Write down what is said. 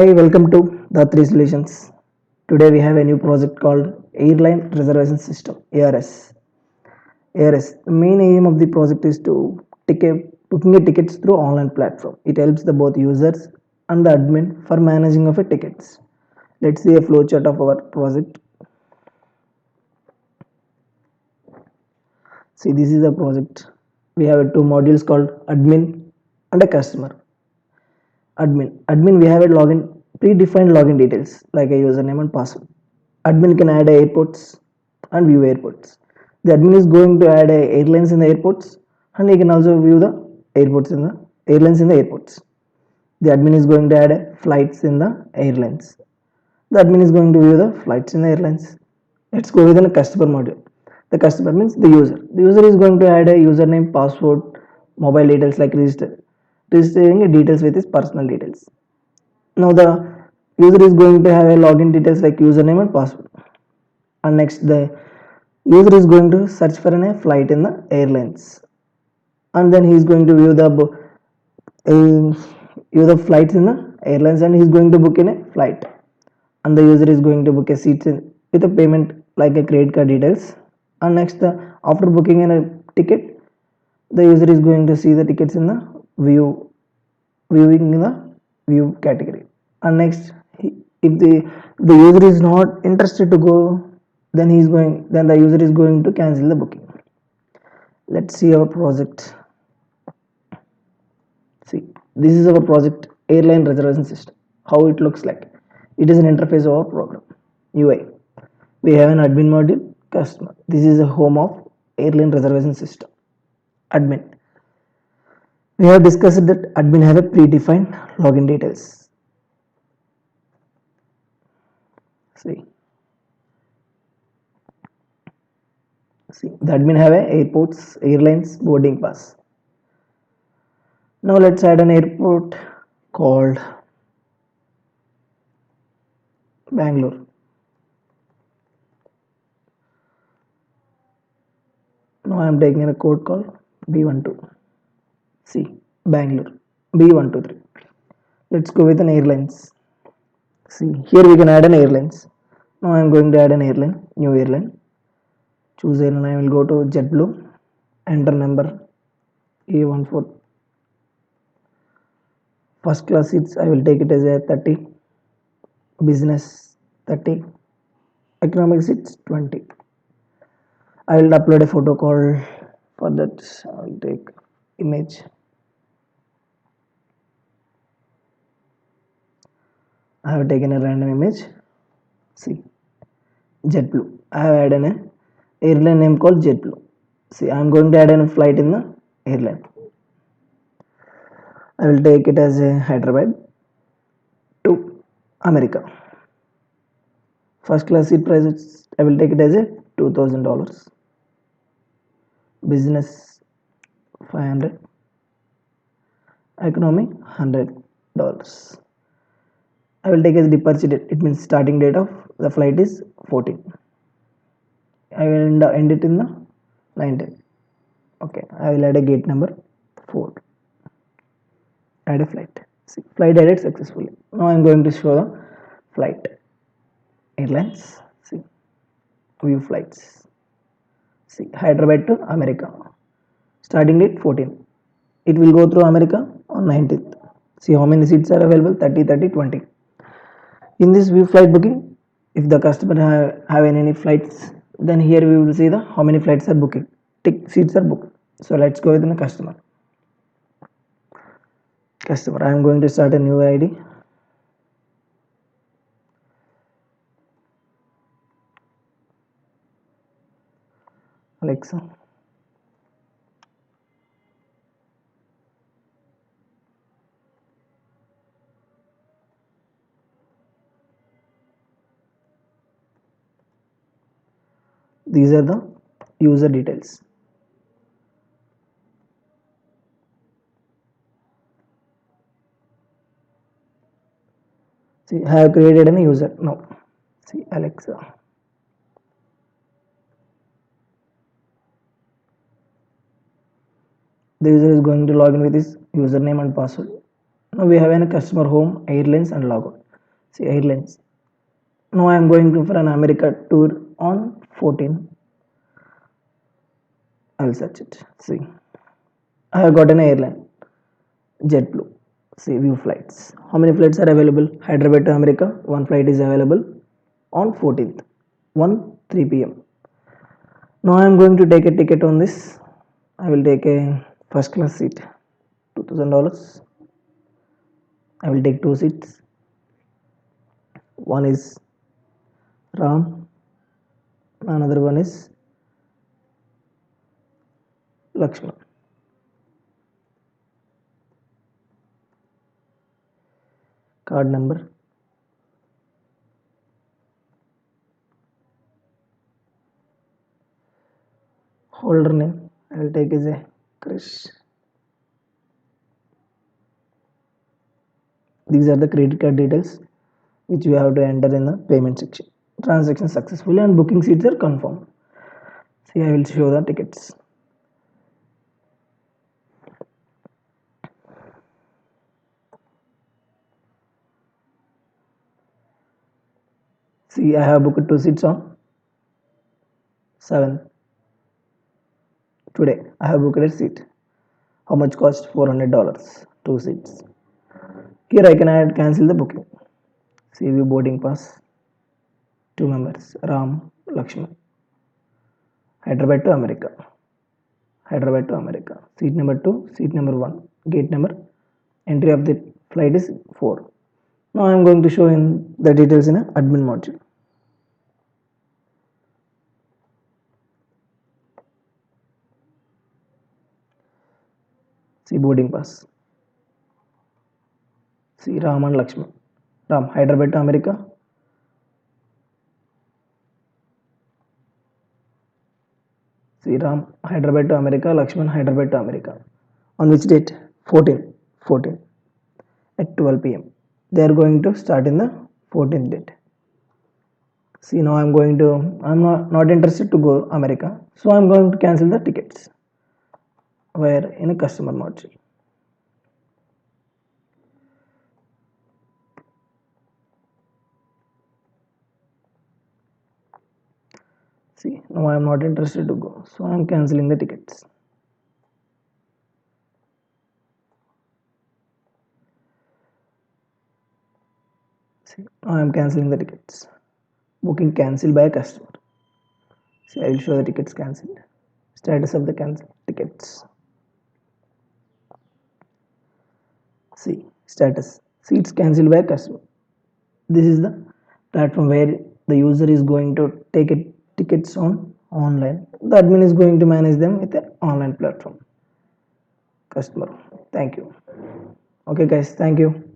Hi, welcome to Dhaatrisolutions. Today we have a new project called Airline Reservation System (ARS). ARS. The main aim of the project is to booking a tickets through online platform. It helps the both users and the admin for managing of a tickets. Let's see a flowchart of our project. See, this is a project. We have two modules called admin and a customer. Admin we have a login predefined login details like a username and password. Admin can add airports and view airports. The admin is going to add airlines in the airports, and he can also view the airports in the airlines in the airports. The admin is going to add flights in the airlines. The admin is going to view the flights in the airlines. Let's go with a customer module. The customer means the user. The user is going to add a username, password, mobile details like registering details with his personal details. Now the user is going to have a login details like username and password. And next the user is going to search for a flight in the airlines, and then he is going to view the flights in the airlines, and he is going to book in a flight, and the user is going to book a seat with a payment like a credit card details. And next after booking in a ticket, the user is going to see the tickets in the viewing in the view category. And next if the user is not interested to go, then the user is going to cancel the booking. Let's see our project. See, this is our project airline reservation system. How it looks like. It is an interface of our program UI. We have an admin module, customer. This is a home of airline reservation system. Admin. We have discussed that admin have a predefined login details. See, the admin have a airports, airlines, boarding pass. Now let's add an airport called Bangalore. Now I am taking a code called B12. See, Bangalore B123. Let's go with an airlines. See, here we can add an airlines. Now I am going to add an airline, new airline. Choose airline. I will go to JetBlue. Enter number A14. First class seats I will take it as a 30. Business 30. Economic seats 20. I will upload a photo call. For that I will take image. I have taken a random image. See, JetBlue. I have added an airline name called JetBlue. See, I am going to add a flight in the airline. I will take it as a Hyderabad to America. First class seat price I will take it as a $2,000. Business 500. Economy $100. I will take as departure date. It means starting date of the flight is 14. I will end it in the 19. Okay, I will add a gate number 4. Add a flight. See, flight added successfully. Now I am going to show the flight. Airlines. See, view flights. See, Hyderabad to America. Starting date 14. It will go through America on 19th. See how many seats are available, 30, 30, 20. In this view flight booking, if the customer have any flights, then here we will see the how many flights are booking. Seats are booked. So let's go with the customer. Customer, I am going to start a new ID. Alexa. These are the user details. See, I have created a user now. See, Alexa. The user is going to log in with his username and password. Now we have a customer home, airlines, and logout. See airlines. Now I am going to for an America tour on 14. I will search it. See, I have got an airline, JetBlue. See view flights. How many flights are available? Hyderabad to America. One flight is available on 14th, 1 3 p.m. Now I am going to take a ticket on this. I will take a first class seat, $2,000. I will take two seats. One is Ram, another one is Lakshman. Card number, holder name, I will take as a Krish. These are the credit card details which you have to enter in the payment section. Transaction successfully and booking seats are confirmed. See, I will show the tickets. See, I have booked two seats on 7th. Today, I have booked a seat. How much cost? $400. Two seats. Here I can add cancel the booking. See, view boarding pass. Two members, Ram, Lakshman. Hyderabad to America. Hyderabad to America. Seat number 2, seat number 1. Gate number. Entry of the flight is 4. Now I am going to show in the details in a admin module. See boarding pass. See Ram and Lakshman. Ram, Hyderabad to America. See Ram, Hyderabad to America. Lakshman, Hyderabad to America. On which date? 14. 14 at 12 p.m. They are going to start in the 14th date. See now I'm not interested to go America. So I'm going to cancel the tickets. Where in a customer module. See, now I am not interested to go, so I am cancelling the tickets. See, now I am cancelling the tickets. Booking cancelled by a customer. See, I will show the tickets cancelled. Status of the cancelled tickets. See, status. Seats cancelled by a customer. This is the platform where the user is going to take tickets on online. The admin is going to manage them with an online platform. Customer. Thank you. Okay guys, thank you.